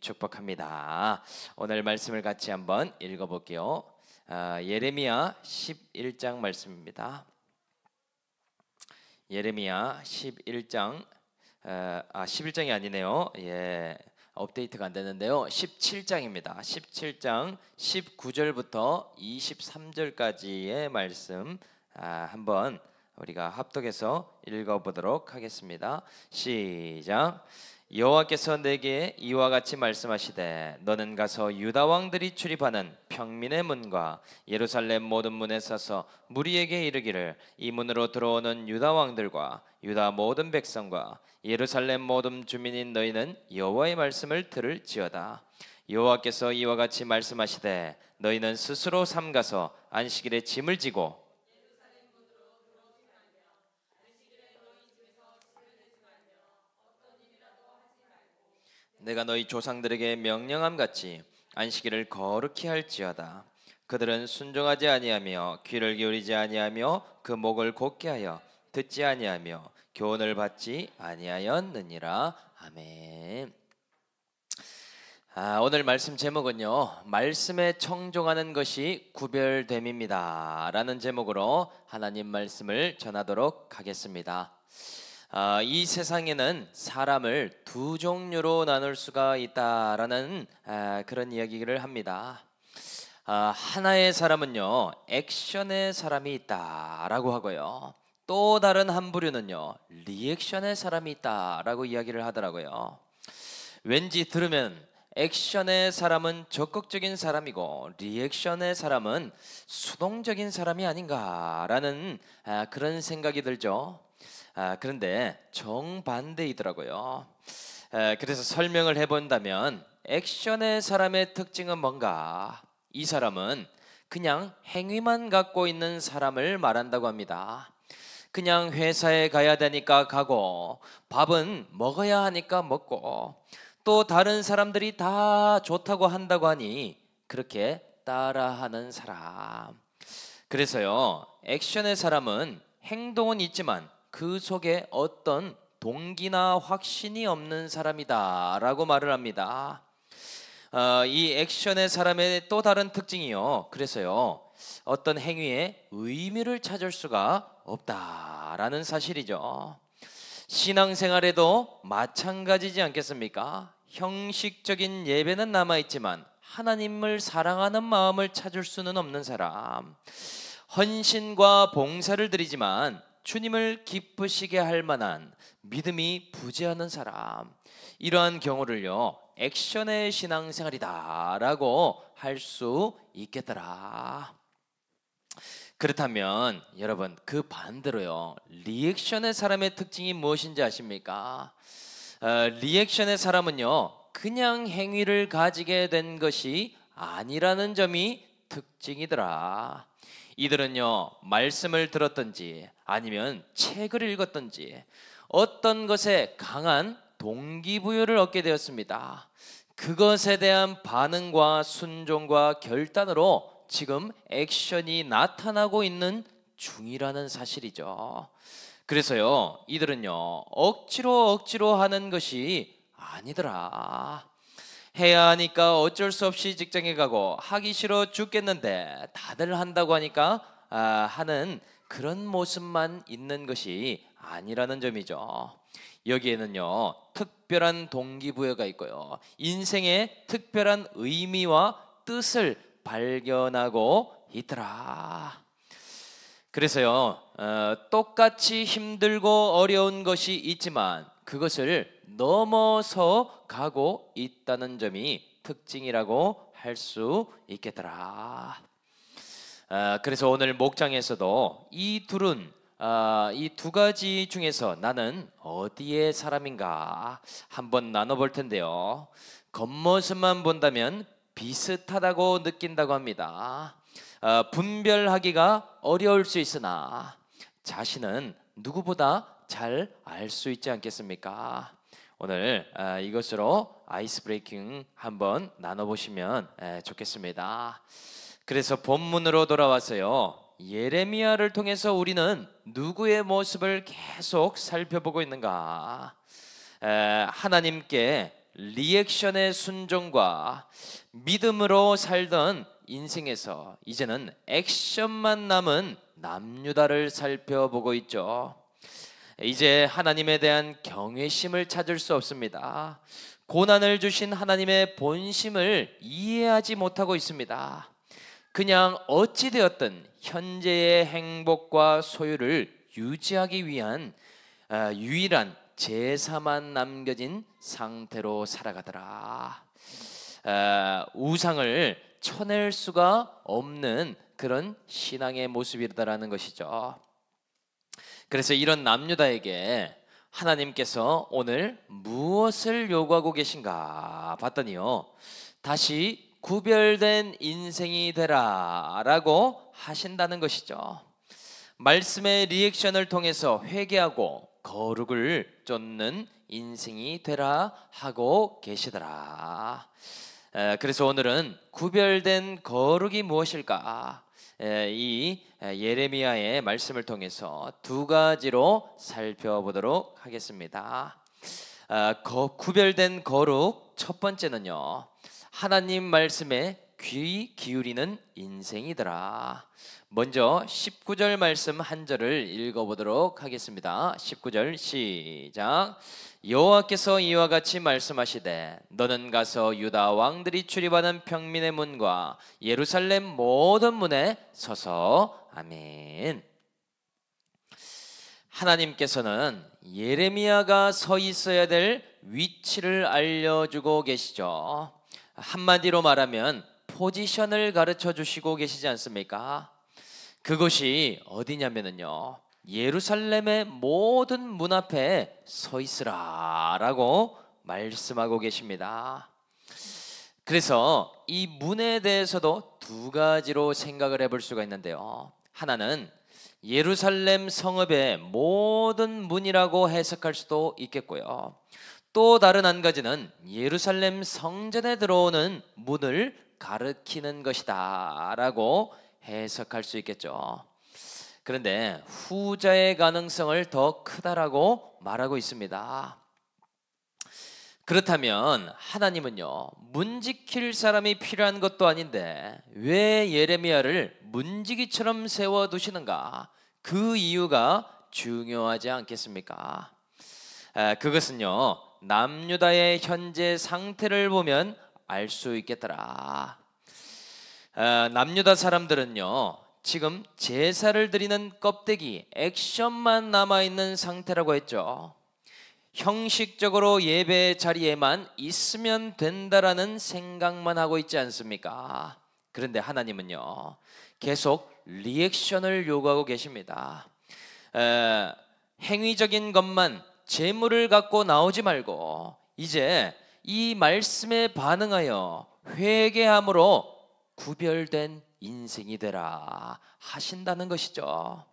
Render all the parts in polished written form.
축복합니다. 오늘 말씀을 같이 한번 읽어볼게요. 예레미야 11장 말씀입니다. 예레미야 11장 11장이 아니네요. 업데이트가 안 되는데요. 17장입니다. 17장 19절부터 23절까지의 말씀 한번 우리가 합독해서 읽어보도록 하겠습니다. 시작. 여호와께서 내게 이와 같이 말씀하시되 너는 가서 유다 왕들이 출입하는 평민의 문과 예루살렘 모든 문에 서서 무리에게 이르기를 이 문으로 들어오는 유다 왕들과 유다 모든 백성과 예루살렘 모든 주민인 너희는 여호와의 말씀을 들을지어다. 여호와께서 이와 같이 말씀하시되 너희는 스스로 삼가서 안식일에 짐을 지고 내가 너희 조상들에게 명령함 같이 안식일을 거룩히 할지어다. 그들은 순종하지 아니하며 귀를 기울이지 아니하며 그 목을 곧게 하여 듣지 아니하며 교훈을 받지 아니하였느니라. 아멘. 오늘 말씀 제목은요, 말씀에 청종하는 것이 구별됨입니다 라는 제목으로 하나님 말씀을 전하도록 하겠습니다. 이 세상에는 사람을 두 종류로 나눌 수가 있다라는 그런 이야기를 합니다. 하나의 사람은요, 액션의 사람이 있다라고 하고요, 또 다른 한 부류는요, 리액션의 사람이 있다라고 이야기를 하더라고요. 왠지 들으면 액션의 사람은 적극적인 사람이고 리액션의 사람은 수동적인 사람이 아닌가라는 그런 생각이 들죠. 그런데 정반대이더라고요. 그래서 설명을 해본다면 액션의 사람의 특징은 뭔가? 이 사람은 그냥 행위만 갖고 있는 사람을 말한다고 합니다. 그냥 회사에 가야 되니까 가고 밥은 먹어야 하니까 먹고 또 다른 사람들이 다 좋다고 한다고 하니 그렇게 따라하는 사람. 그래서요, 액션의 사람은 행동은 있지만 그 속에 어떤 동기나 확신이 없는 사람이다 라고 말을 합니다. 이 액션의 사람의 또 다른 특징이요, 그래서요, 어떤 행위에 의미를 찾을 수가 없다라는 사실이죠. 신앙생활에도 마찬가지지 않겠습니까? 형식적인 예배는 남아있지만 하나님을 사랑하는 마음을 찾을 수는 없는 사람, 헌신과 봉사를 드리지만 주님을 기쁘시게 할 만한 믿음이 부재하는 사람, 이러한 경우를요, 액션의 신앙생활이다 라고 할 수 있겠더라. 그렇다면 여러분, 그 반대로요, 리액션의 사람의 특징이 무엇인지 아십니까? 리액션의 사람은요, 그냥 행위를 가지게 된 것이 아니라는 점이 특징이더라. 이들은요, 말씀을 들었든지 아니면 책을 읽었든지 어떤 것에 강한 동기부여를 얻게 되었습니다. 그것에 대한 반응과 순종과 결단으로 지금 액션이 나타나고 있는 중이라는 사실이죠. 그래서요, 이들은요, 억지로 하는 것이 아니더라. 해야 하니까 어쩔 수 없이 직장에 가고 하기 싫어 죽겠는데 다들 한다고 하니까 하는 그런 모습만 있는 것이 아니라는 점이죠. 여기에는요, 특별한 동기부여가 있고요, 인생의 특별한 의미와 뜻을 발견하고 있더라. 그래서요, 똑같이 힘들고 어려운 것이 있지만 그것을 넘어서 가고 있다는 점이 특징이라고 할 수 있겠더라. 그래서 오늘 목장에서도 이 둘은 이 두 가지 중에서 나는 어디의 사람인가 한번 나눠볼 텐데요, 겉모습만 본다면 비슷하다고 느낀다고 합니다. 분별하기가 어려울 수 있으나 자신은 누구보다 잘 알 수 있지 않겠습니까? 오늘 이것으로 아이스 브레이킹 한번 나눠보시면 좋겠습니다. 그래서 본문으로 돌아와서요, 예레미야를 통해서 우리는 누구의 모습을 계속 살펴보고 있는가? 하나님께 리액션의 순종과 믿음으로 살던 인생에서 이제는 액션만 남은 남유다를 살펴보고 있죠. 이제 하나님에 대한 경외심을 찾을 수 없습니다. 고난을 주신 하나님의 본심을 이해하지 못하고 있습니다. 그냥 어찌되었든 현재의 행복과 소유를 유지하기 위한 유일한 제사만 남겨진 상태로 살아가더라. 우상을 쳐낼 수가 없는 그런 신앙의 모습이라는 것이죠. 그래서 이런 남유다에게 하나님께서 오늘 무엇을 요구하고 계신가 봤더니요, 다시 구별된 인생이 되라 라고 하신다는 것이죠. 말씀의 리액션을 통해서 회개하고 거룩을 쫓는 인생이 되라 하고 계시더라. 그래서 오늘은 구별된 거룩이 무엇일까? 이 예레미야의 말씀을 통해서 두 가지로 살펴보도록 하겠습니다. 구별된 거룩 첫 번째는요, 하나님 말씀에 귀 기울이는 인생이더라. 먼저 19절 말씀 한 절을 읽어보도록 하겠습니다. 19절 시작. 여호와께서 이와 같이 말씀하시되 너는 가서 유다 왕들이 출입하는 평민의 문과 예루살렘 모든 문에 서서 아멘. 하나님께서는 예레미야가 서 있어야 될 위치를 알려주고 계시죠. 한마디로 말하면 포지션을 가르쳐 주시고 계시지 않습니까? 그것이 어디냐면요, 예루살렘의 모든 문 앞에 서 있으라 라고 말씀하고 계십니다. 그래서 이 문에 대해서도 두 가지로 생각을 해볼 수가 있는데요, 하나는 예루살렘 성읍의 모든 문이라고 해석할 수도 있겠고요, 또 다른 한 가지는 예루살렘 성전에 들어오는 문을 가리키는 것이다 라고 해석할 수 있겠죠. 그런데 후자의 가능성을 더 크다라고 말하고 있습니다. 그렇다면 하나님은요, 문 지킬 사람이 필요한 것도 아닌데 왜 예레미야를 문지기처럼 세워두시는가? 그 이유가 중요하지 않겠습니까? 그것은요, 남유다의 현재 상태를 보면 알 수 있겠더라. 남유다 사람들은요, 지금 제사를 드리는 껍데기, 액션만 남아있는 상태라고 했죠. 형식적으로 예배 자리에만 있으면 된다라는 생각만 하고 있지 않습니까? 그런데 하나님은요, 계속 리액션을 요구하고 계십니다. 행위적인 것만, 재물을 갖고 나오지 말고 이제 이 말씀에 반응하여 회개함으로 구별된 인생이 되라 하신다는 것이죠.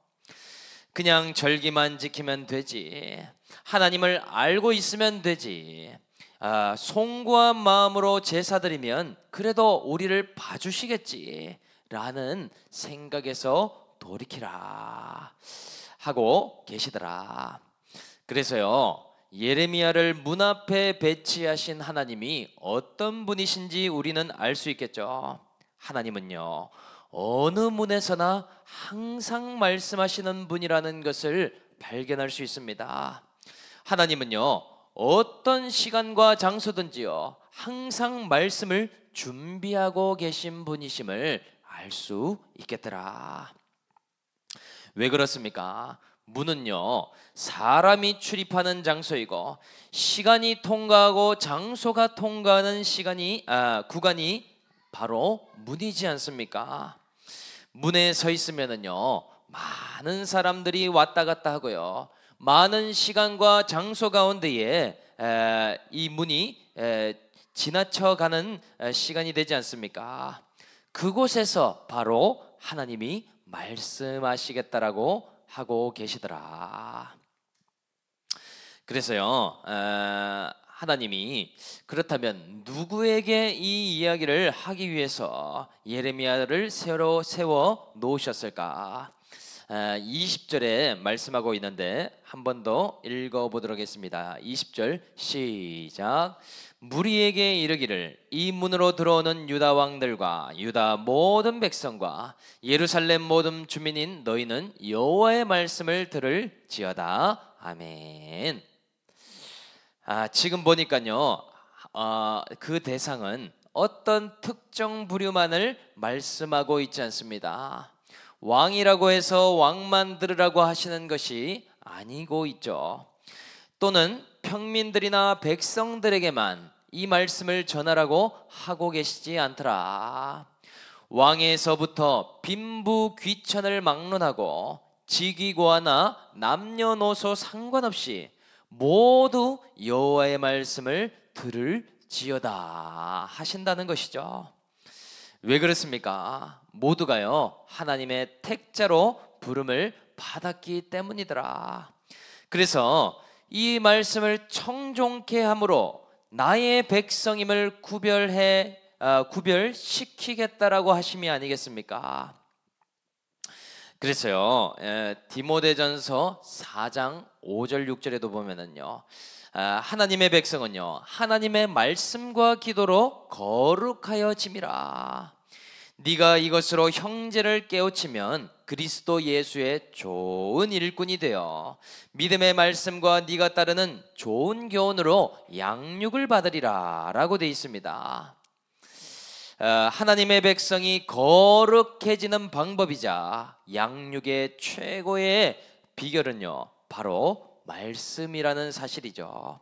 그냥 절기만 지키면 되지, 하나님을 알고 있으면 되지, 송구한 마음으로 제사드리면 그래도 우리를 봐주시겠지 라는 생각에서 돌이키라 하고 계시더라. 그래서요, 예레미야를 문 앞에 배치하신 하나님이 어떤 분이신지 우리는 알 수 있겠죠. 하나님은요, 어느 문에서나 항상 말씀하시는 분이라는 것을 발견할 수 있습니다. 하나님은요, 어떤 시간과 장소든지요, 항상 말씀을 준비하고 계신 분이심을 알 수 있겠더라. 왜 그렇습니까? 문은요, 사람이 출입하는 장소이고 시간이 통과하고 장소가 통과하는 구간이 바로 문이지 않습니까? 문에 서 있으면은요, 많은 사람들이 왔다 갔다 하고요, 많은 시간과 장소 가운데에 이 문이 지나쳐가는 시간이 되지 않습니까? 그곳에서 바로 하나님이 말씀하시겠다라고 하고 계시더라. 그래서요, 하나님이 그렇다면 누구에게 이 이야기를 하기 위해서 예레미야를 새로 세워 놓으셨을까? 20절에 말씀하고 있는데 한 번 더 읽어보도록 하겠습니다. 20절 시작. 무리에게 이르기를 이 문으로 들어오는 유다 왕들과 유다 모든 백성과 예루살렘 모든 주민인 너희는 여호와의 말씀을 들을지어다. 아멘. 지금 보니까요, 그 대상은 어떤 특정 부류만을 말씀하고 있지 않습니다. 왕이라고 해서 왕만 들으라고 하시는 것이 아니고 있죠. 또는 평민들이나 백성들에게만 이 말씀을 전하라고 하고 계시지 않더라. 왕에서부터 빈부 귀천을 막론하고 직위고하나 남녀노소 상관없이 모두 여호와의 말씀을 들을지어다 하신다는 것이죠. 왜 그렇습니까? 모두가요, 하나님의 택자로 부름을 받았기 때문이더라. 그래서 이 말씀을 청종케 함으로 나의 백성임을 구별시키겠다라고 하심이 아니겠습니까? 그래서요, 디모데전서 4장 5절 6절에도 보면은요, 하나님의 백성은요, 하나님의 말씀과 기도로 거룩하여 짐이라. 네가 이것으로 형제를 깨우치면 그리스도 예수의 좋은 일꾼이 되어 믿음의 말씀과 네가 따르는 좋은 교훈으로 양육을 받으리라 라고 되어 있습니다. 하나님의 백성이 거룩해지는 방법이자 양육의 최고의 비결은요, 바로 말씀이라는 사실이죠.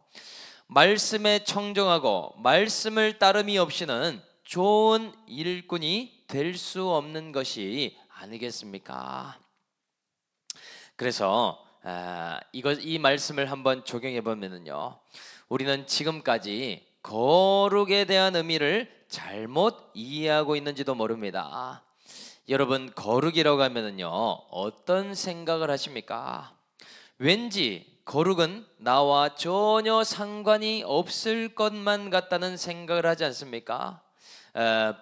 말씀에 청정하고 말씀을 따름이 없이는 좋은 일꾼이 될 수 없는 것이 아니겠습니까? 그래서 이 말씀을 한번 적용해 보면은요, 우리는 지금까지 거룩에 대한 의미를 잘못 이해하고 있는지도 모릅니다. 여러분, 거룩이라고 하면은요, 어떤 생각을 하십니까? 왠지 거룩은 나와 전혀 상관이 없을 것만 같다는 생각을 하지 않습니까?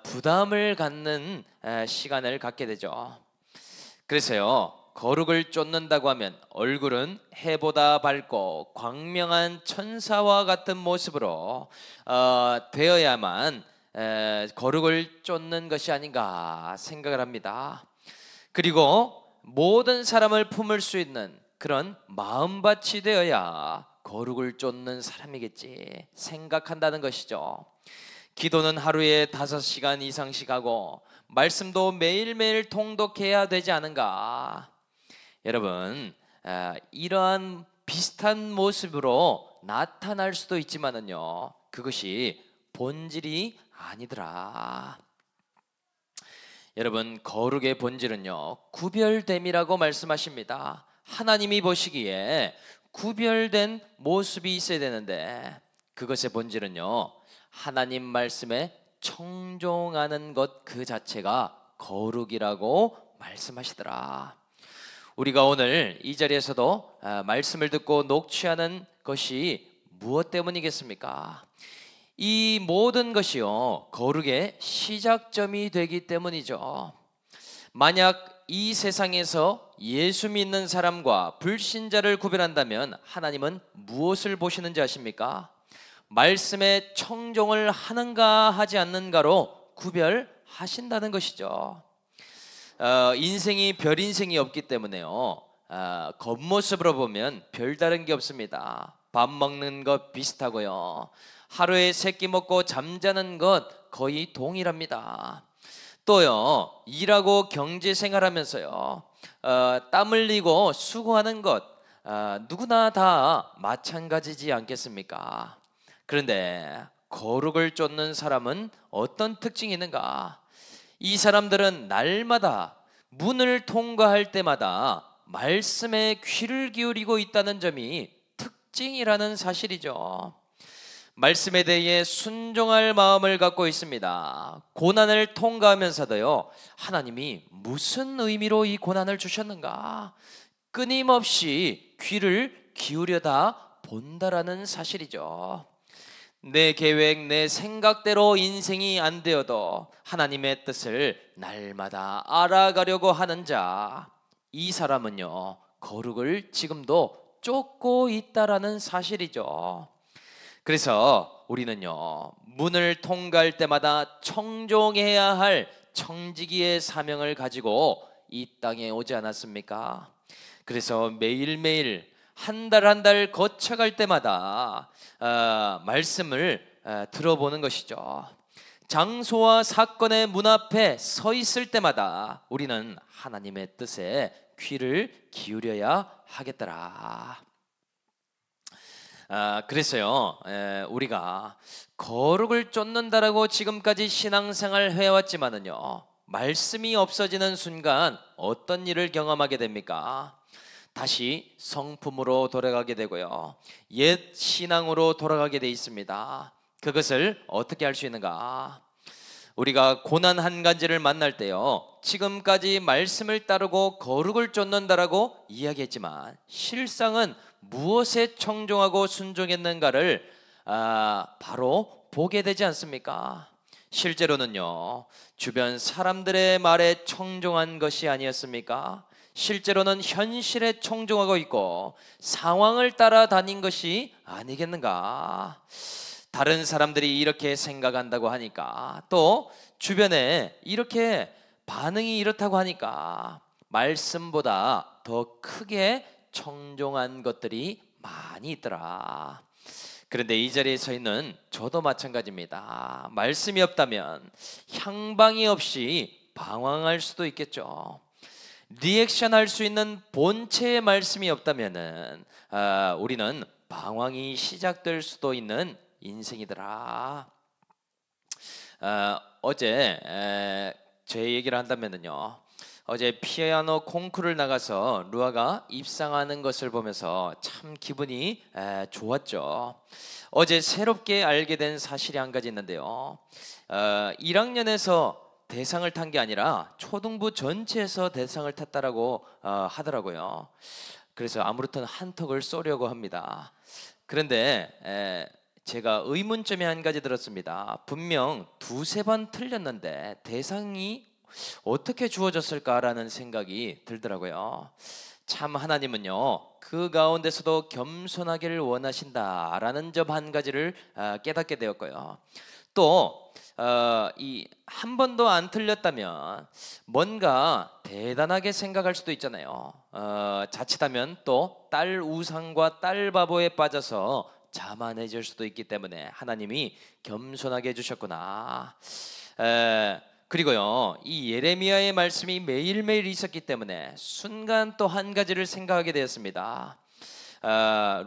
부담을 갖는 시간을 갖게 되죠. 그래서요, 거룩을 쫓는다고 하면 얼굴은 해보다 밝고 광명한 천사와 같은 모습으로 되어야만 거룩을 쫓는 것이 아닌가 생각을 합니다. 그리고 모든 사람을 품을 수 있는 그런 마음밭이 되어야 거룩을 쫓는 사람이겠지 생각한다는 것이죠. 기도는 하루에 5시간 이상씩 하고 말씀도 매일매일 통독해야 되지 않은가? 여러분, 이러한 비슷한 모습으로 나타날 수도 있지만은요, 그것이 본질이 아니더라. 여러분, 거룩의 본질은요, 구별됨이라고 말씀하십니다. 하나님이 보시기에 구별된 모습이 있어야 되는데 그것의 본질은요, 하나님 말씀에 청종하는 것 그 자체가 거룩이라고 말씀하시더라. 우리가 오늘 이 자리에서도 말씀을 듣고 녹취하는 것이 무엇 때문이겠습니까? 이 모든 것이요, 거룩의 시작점이 되기 때문이죠. 만약 이 세상에서 예수 믿는 사람과 불신자를 구별한다면 하나님은 무엇을 보시는지 아십니까? 말씀에 청종을 하는가 하지 않는가로 구별하신다는 것이죠. 인생이 별 인생이 없기 때문에요, 겉모습으로 보면 별다른 게 없습니다. 밥 먹는 것 비슷하고요, 하루에 3끼 먹고 잠자는 것 거의 동일합니다. 또요, 일하고 경제생활하면서요, 땀 흘리고 수고하는 것 누구나 다 마찬가지지 않겠습니까? 그런데 거룩을 쫓는 사람은 어떤 특징이 있는가? 이 사람들은 날마다 문을 통과할 때마다 말씀에 귀를 기울이고 있다는 점이 특징이라는 사실이죠. 말씀에 대해 순종할 마음을 갖고 있습니다. 고난을 통과하면서도요, 하나님이 무슨 의미로 이 고난을 주셨는가 끊임없이 귀를 기울여다 본다라는 사실이죠. 내 계획, 내 생각대로 인생이 안 되어도 하나님의 뜻을 날마다 알아가려고 하는 자, 이 사람은요, 거룩을 지금도 쫓고 있다라는 사실이죠. 그래서 우리는요 문을 통과할 때마다 청종해야 할 청지기의 사명을 가지고 이 땅에 오지 않았습니까? 그래서 매일매일 한 달 한 달 거쳐갈 때마다 말씀을 들어보는 것이죠. 장소와 사건의 문 앞에 서 있을 때마다 우리는 하나님의 뜻에 귀를 기울여야 하겠더라. 그래서요 우리가 거룩을 쫓는다라고 지금까지 신앙생활 해왔지만은요 말씀이 없어지는 순간 어떤 일을 경험하게 됩니까? 다시 성품으로 돌아가게 되고요 옛 신앙으로 돌아가게 돼 있습니다. 그것을 어떻게 할 수 있는가? 우리가 고난 한 가지를 만날 때요 지금까지 말씀을 따르고 거룩을 쫓는다라고 이야기했지만 실상은 무엇에 청종하고 순종했는가를 바로 보게 되지 않습니까? 실제로는요 주변 사람들의 말에 청종한 것이 아니었습니까? 실제로는 현실에 청종하고 있고 상황을 따라다닌 것이 아니겠는가? 다른 사람들이 이렇게 생각한다고 하니까 또 주변에 이렇게 반응이 이렇다고 하니까 말씀보다 더 크게 청종한 것들이 많이 있더라. 그런데 이 자리에 서 있는 저도 마찬가지입니다. 말씀이 없다면 향방이 없이 방황할 수도 있겠죠. 리액션 할 수 있는 본체의 말씀이 없다면은 우리는 방황이 시작될 수도 있는 인생이더라. 어제 제 얘기를 한다면요 어제 피아노 콩쿠르를 나가서 루아가 입상하는 것을 보면서 참 기분이 좋았죠. 어제 새롭게 알게 된 사실이 한 가지 있는데요 1학년에서 대상을 탄 게 아니라 초등부 전체에서 대상을 탔다라고 하더라고요. 그래서 아무렇든 한턱을 쏘려고 합니다. 그런데 제가 의문점이 한 가지 들었습니다. 분명 두세 번 틀렸는데 대상이 어떻게 주어졌을까라는 생각이 들더라고요. 참 하나님은요 그 가운데서도 겸손하기를 원하신다라는 점 한 가지를 깨닫게 되었고요. 또 이 한 번도 안 틀렸다면 뭔가 대단하게 생각할 수도 있잖아요. 자칫하면 또 딸 우상과 딸 바보에 빠져서 자만해질 수도 있기 때문에 하나님이 겸손하게 해주셨구나. 그리고요 이 예레미야의 말씀이 매일매일 있었기 때문에 순간 또 한 가지를 생각하게 되었습니다.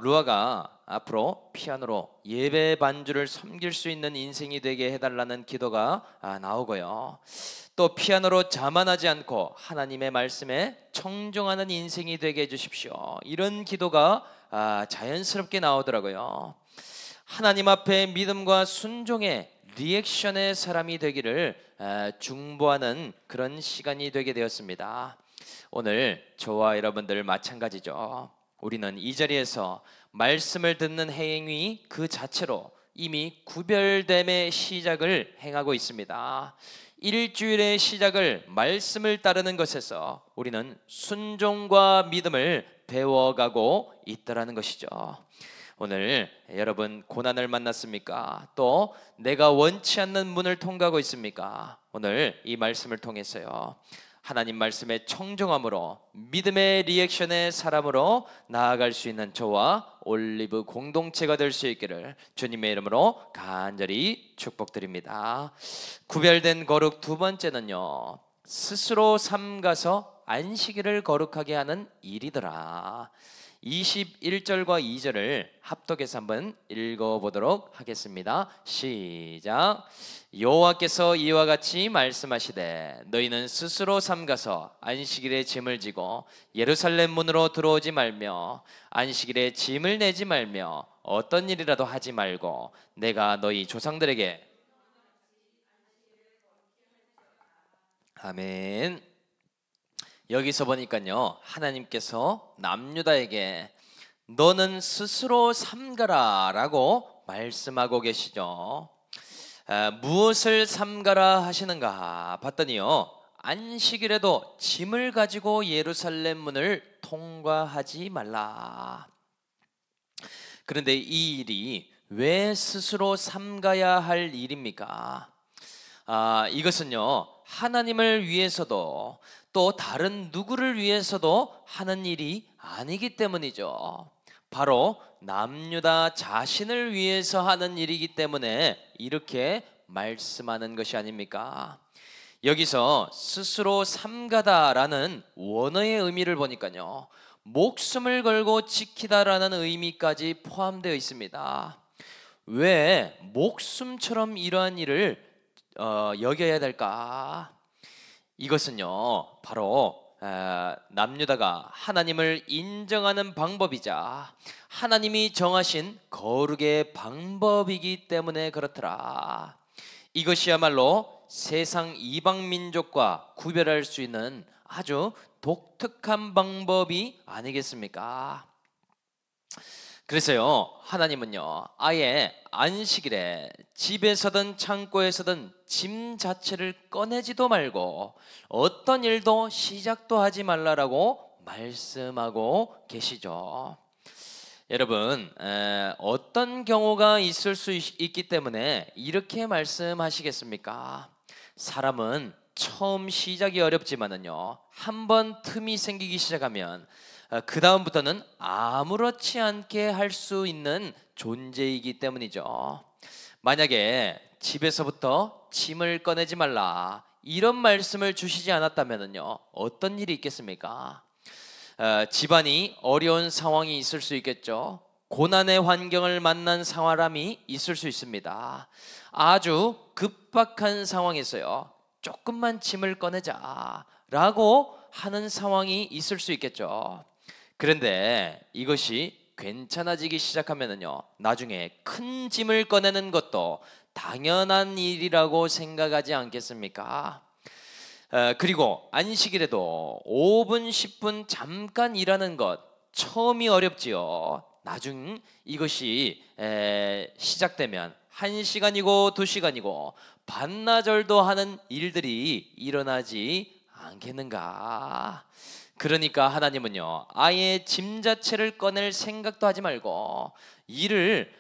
루아가 앞으로 피아노로 예배 반주를 섬길 수 있는 인생이 되게 해달라는 기도가 나오고요 또 피아노로 자만하지 않고 하나님의 말씀에 청종하는 인생이 되게 해주십시오 이런 기도가 자연스럽게 나오더라고요. 하나님 앞에 믿음과 순종의 리액션의 사람이 되기를 중보하는 그런 시간이 되게 되었습니다. 오늘 저와 여러분들 마찬가지죠. 우리는 이 자리에서 말씀을 듣는 행위 그 자체로 이미 구별됨의 시작을 행하고 있습니다. 일주일의 시작을 말씀을 따르는 것에서 우리는 순종과 믿음을 배워가고 있다라는 것이죠. 오늘 여러분 고난을 만났습니까? 또 내가 원치 않는 문을 통과하고 있습니까? 오늘 이 말씀을 통해서요 하나님 말씀에 청종함으로 믿음의 리액션의 사람으로 나아갈 수 있는 저와 올리브 공동체가 될 수 있기를 주님의 이름으로 간절히 축복드립니다. 구별된 거룩 두 번째는요 스스로 삼가서 안식일을 거룩하게 하는 일이더라. 21절과 2절을 합독해서 한번 읽어보도록 하겠습니다. 시작. 여호와께서 이와 같이 말씀하시되 너희는 스스로 삼가서 안식일에 짐을 지고 예루살렘 문으로 들어오지 말며 안식일에 짐을 내지 말며 어떤 일이라도 하지 말고 내가 너희 조상들에게 아멘. 여기서 보니까요 하나님께서 남유다에게 너는 스스로 삼가라 라고 말씀하고 계시죠. 무엇을 삼가라 하시는가 봤더니요 안식일에도 짐을 가지고 예루살렘 문을 통과하지 말라. 그런데 이 일이 왜 스스로 삼가야 할 일입니까? 이것은요, 하나님을 위해서도 또 다른 누구를 위해서도 하는 일이 아니기 때문이죠. 바로 남유다 자신을 위해서 하는 일이기 때문에 이렇게 말씀하는 것이 아닙니까? 여기서 스스로 삼가다라는 원어의 의미를 보니까요, 목숨을 걸고 지키다라는 의미까지 포함되어 있습니다. 왜 목숨처럼 이러한 일을 여겨야 될까? 이것은요, 바로 남유다가 하나님을 인정하는 방법이자 하나님이 정하신 거룩의 방법이기 때문에 그렇더라. 이것이야말로 세상 이방 민족과 구별할 수 있는 아주 독특한 방법이 아니겠습니까? 그래서요, 하나님은요, 아예 안식일에 집에서든 창고에서든 짐 자체를 꺼내지도 말고 어떤 일도 시작도 하지 말라라고 말씀하고 계시죠. 여러분, 어떤 경우가 있을 수 있기 때문에 이렇게 말씀하시겠습니까? 사람은 처음 시작이 어렵지만은요, 한번 틈이 생기기 시작하면 그 다음부터는 아무렇지 않게 할 수 있는 존재이기 때문이죠. 만약에 집에서부터 짐을 꺼내지 말라 이런 말씀을 주시지 않았다면요, 어떤 일이 있겠습니까? 집안이 어려운 상황이 있을 수 있겠죠. 고난의 환경을 만난 사람이 있을 수 있습니다. 아주 급박한 상황에서요, 조금만 짐을 꺼내자 라고 하는 상황이 있을 수 있겠죠. 그런데 이것이 괜찮아지기 시작하면요, 나중에 큰 짐을 꺼내는 것도 당연한 일이라고 생각하지 않겠습니까? 그리고 안식일에도 5분, 10분 잠깐 일하는 것 처음이 어렵지요. 나중 이것이 시작되면 1시간이고 2시간이고 반나절도 하는 일들이 일어나지 않겠는가? 그러니까 하나님은요, 아예 짐 자체를 꺼낼 생각도 하지 말고 일을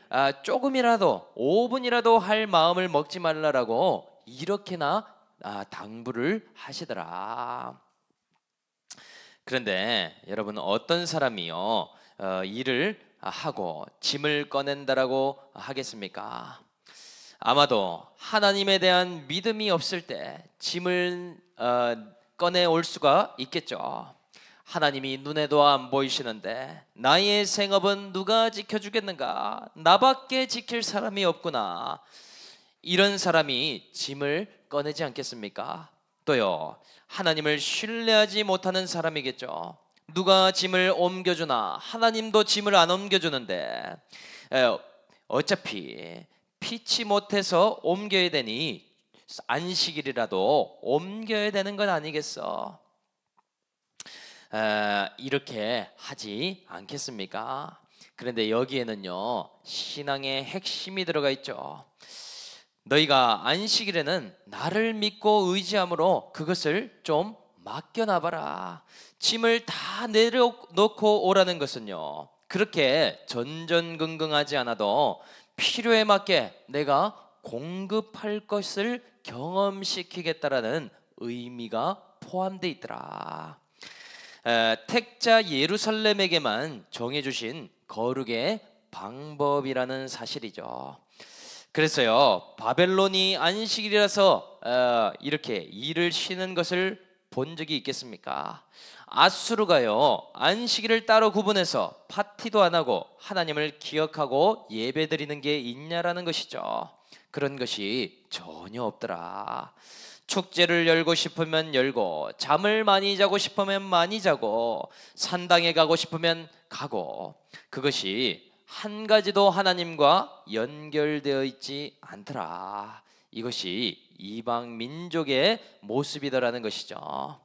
조금이라도 5분이라도 할 마음을 먹지 말라라고 이렇게나 당부를 하시더라. 그런데 여러분, 어떤 사람이요 일을 하고 짐을 꺼낸다라고 하겠습니까? 아마도 하나님에 대한 믿음이 없을 때 짐을 꺼내올 수가 있겠죠. 하나님이 눈에도 안 보이시는데 나의 생업은 누가 지켜주겠는가? 나밖에 지킬 사람이 없구나. 이런 사람이 짐을 꺼내지 않겠습니까? 또요, 하나님을 신뢰하지 못하는 사람이겠죠. 누가 짐을 옮겨주나? 하나님도 짐을 안 옮겨주는데 어차피 피치 못해서 옮겨야 되니 안식일이라도 옮겨야 되는 건 아니겠어? 이렇게 하지 않겠습니까? 그런데 여기에는요, 신앙의 핵심이 들어가 있죠. 너희가 안식일에는 나를 믿고 의지함으로 그것을 좀 맡겨놔봐라. 짐을 다 내려놓고 오라는 것은요, 그렇게 전전긍긍하지 않아도 필요에 맞게 내가 공급할 것을 경험시키겠다라는 의미가 포함되어 있더라. 택자 예루살렘에게만 정해주신 거룩의 방법이라는 사실이죠. 그래서요, 바벨론이 안식일이라서 이렇게 일을 쉬는 것을 본 적이 있겠습니까? 아수르가요, 안식일을 따로 구분해서 파티도 안 하고 하나님을 기억하고 예배드리는 게 있냐라는 것이죠. 그런 것이 전혀 없더라. 축제를 열고 싶으면 열고, 잠을 많이 자고 싶으면 많이 자고, 산당에 가고 싶으면 가고, 그것이 한 가지도 하나님과 연결되어 있지 않더라. 이것이 이방 민족의 모습이더라는 것이죠.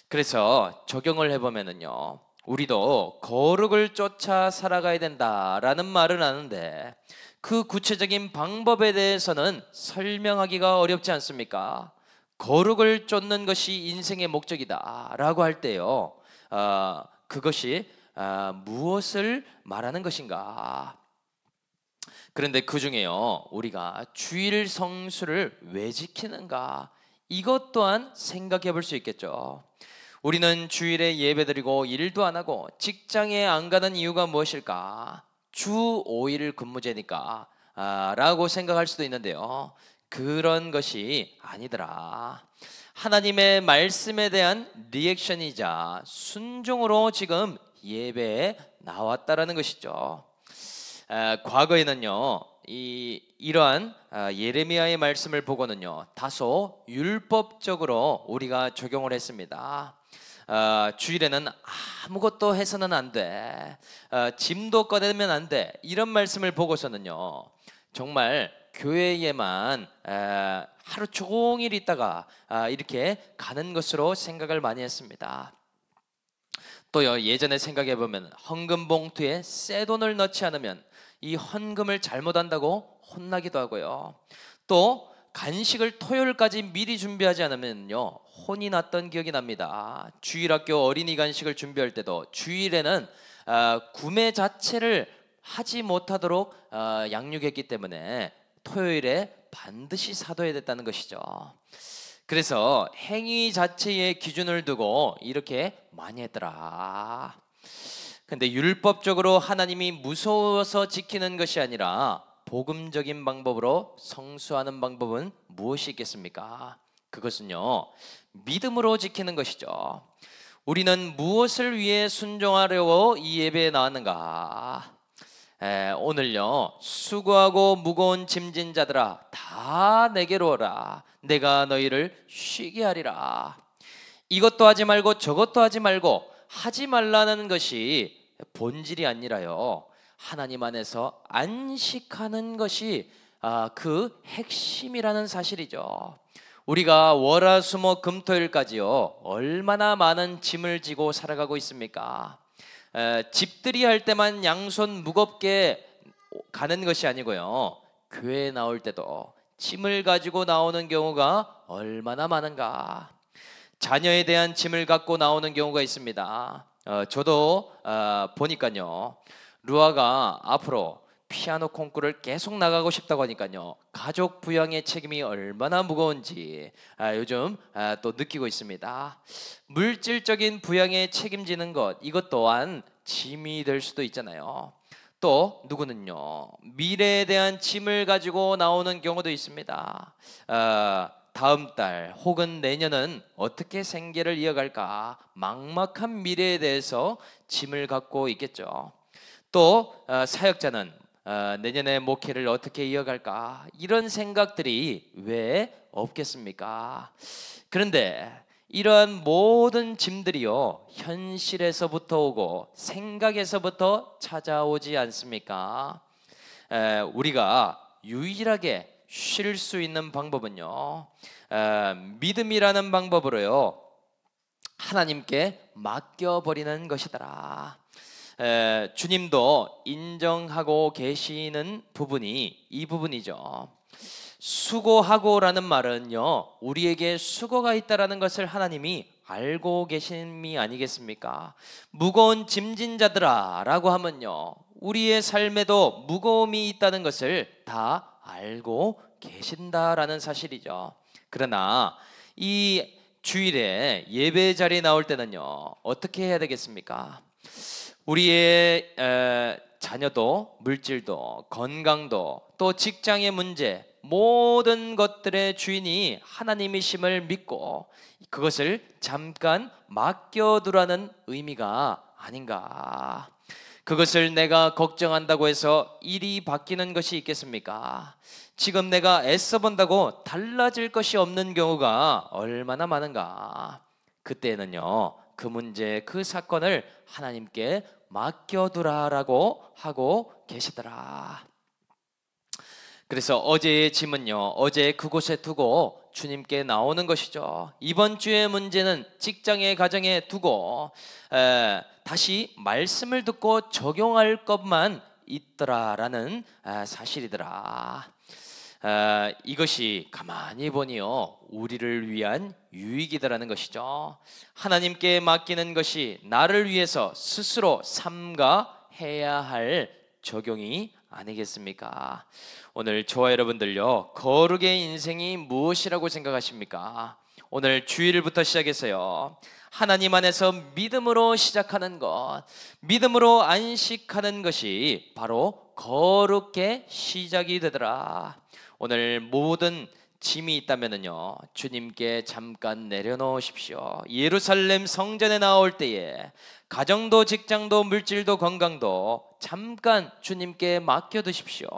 그래서 적용을 해보면은요, 우리도 거룩을 쫓아 살아가야 된다라는 말은 하는데 그 구체적인 방법에 대해서는 설명하기가 어렵지 않습니까? 거룩을 쫓는 것이 인생의 목적이다라고 할 때요, 그것이 무엇을 말하는 것인가? 그런데 그 중에요, 우리가 주일 성수를 왜 지키는가? 이것 또한 생각해 볼 수 있겠죠. 우리는 주일에 예배드리고 일도 안 하고 직장에 안 가는 이유가 무엇일까? 주 5일 근무제니까 라고 생각할 수도 있는데요, 그런 것이 아니더라. 하나님의 말씀에 대한 리액션이자 순종으로 지금 예배에 나왔다라는 것이죠. 과거에는요, 이러한 예레미야의 말씀을 보고는요, 다소 율법적으로 우리가 적용을 했습니다. 주일에는 아무것도 해서는 안 돼, 짐도 꺼내면 안 돼, 이런 말씀을 보고서는요, 정말 교회에만 하루 종일 있다가 이렇게 가는 것으로 생각을 많이 했습니다. 또요, 예전에 생각해 보면 헌금 봉투에 새 돈을 넣지 않으면 이 헌금을 잘못한다고 혼나기도 하고요, 또 간식을 토요일까지 미리 준비하지 않으면요, 혼이 났던 기억이 납니다. 주일학교 어린이 간식을 준비할 때도 주일에는 구매 자체를 하지 못하도록 양육했기 때문에 토요일에 반드시 사둬야 됐다는 것이죠. 그래서 행위 자체의 기준을 두고 이렇게 많이 했더라. 근데 율법적으로 하나님이 무서워서 지키는 것이 아니라 복음적인 방법으로 성수하는 방법은 무엇이 있겠습니까? 그것은요, 믿음으로 지키는 것이죠. 우리는 무엇을 위해 순종하려고 이 예배에 나왔는가? 오늘요, 수고하고 무거운 짐진 자들아 다 내게로 오라, 내가 너희를 쉬게 하리라. 이것도 하지 말고 저것도 하지 말고 하지 말라는 것이 본질이 아니라요, 하나님 안에서 안식하는 것이 그 핵심이라는 사실이죠. 우리가 월화수목 금토일까지요, 얼마나 많은 짐을 지고 살아가고 있습니까? 집들이 할 때만 양손 무겁게 가는 것이 아니고요, 교회에 나올 때도 짐을 가지고 나오는 경우가 얼마나 많은가. 자녀에 대한 짐을 갖고 나오는 경우가 있습니다. 저도 보니까요, 루아가 앞으로 피아노 콩쿠르를 계속 나가고 싶다고 하니까요, 가족 부양의 책임이 얼마나 무거운지 요즘 또 느끼고 있습니다. 물질적인 부양에 책임지는 것, 이것 또한 짐이 될 수도 있잖아요. 또 누구는요, 미래에 대한 짐을 가지고 나오는 경우도 있습니다. 다음 달 혹은 내년은 어떻게 생계를 이어갈까, 막막한 미래에 대해서 짐을 갖고 있겠죠. 또 사역자는 내년에 목회를 어떻게 이어갈까, 이런 생각들이 왜 없겠습니까? 그런데 이러한 모든 짐들이요, 현실에서부터 오고 생각에서부터 찾아오지 않습니까? 우리가 유일하게 쉴 수 있는 방법은요, 믿음이라는 방법으로요, 하나님께 맡겨버리는 것이더라. 주님도 인정하고 계시는 부분이 이 부분이죠. 수고하고라는 말은요, 우리에게 수고가 있다라는 것을 하나님이 알고 계심이 아니겠습니까? 무거운 짐진 자들아 라고 하면요, 우리의 삶에도 무거움이 있다는 것을 다 알고 계신다라는 사실이죠. 그러나 이 주일에 예배 자리에 나올 때는요, 어떻게 해야 되겠습니까? 우리의 자녀도, 물질도, 건강도, 또 직장의 문제, 모든 것들의 주인이 하나님이심을 믿고 그것을 잠깐 맡겨두라는 의미가 아닌가. 그것을 내가 걱정한다고 해서 일이 바뀌는 것이 있겠습니까? 지금 내가 애써 본다고 달라질 것이 없는 경우가 얼마나 많은가. 그때는요, 그 문제, 그 사건을 하나님께 맡겨두라라고 하고 계시더라. 그래서 어제의 짐은요, 어제 그곳에 두고 주님께 나오는 것이죠. 이번 주의 문제는 직장에, 가정에 두고 다시 말씀을 듣고 적용할 것만 있더라라는 사실이더라. 이것이 가만히 보니요, 우리를 위한 유익이다라는 것이죠. 하나님께 맡기는 것이 나를 위해서 스스로 삼가 해야 할 적용이 아니겠습니까? 오늘 저와 여러분들요, 거룩의 인생이 무엇이라고 생각하십니까? 오늘 주일부터 시작해서요, 하나님 안에서 믿음으로 시작하는 것, 믿음으로 안식하는 것이 바로 거룩의 시작이 되더라. 오늘 모든 짐이 있다면요, 주님께 잠깐 내려놓으십시오. 예루살렘 성전에 나올 때에 가정도 직장도 물질도 건강도 잠깐 주님께 맡겨두십시오.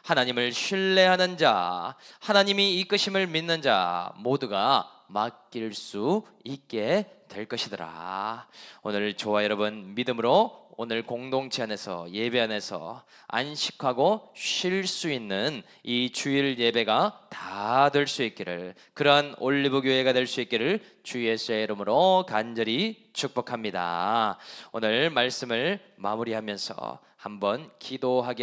하나님을 신뢰하는 자, 하나님이 이끄심을 믿는 자 모두가 맡길 수 있게 될 것이더라. 오늘 저와 여러분 믿음으로 오늘 공동체 안에서, 예배 안에서 안식하고 쉴 수 있는 이 주일 예배가 다 될 수 있기를, 그러한 올리브 교회가 될 수 있기를 주 예수의 이름으로 간절히 축복합니다. 오늘 말씀을 마무리하면서 한번 기도하게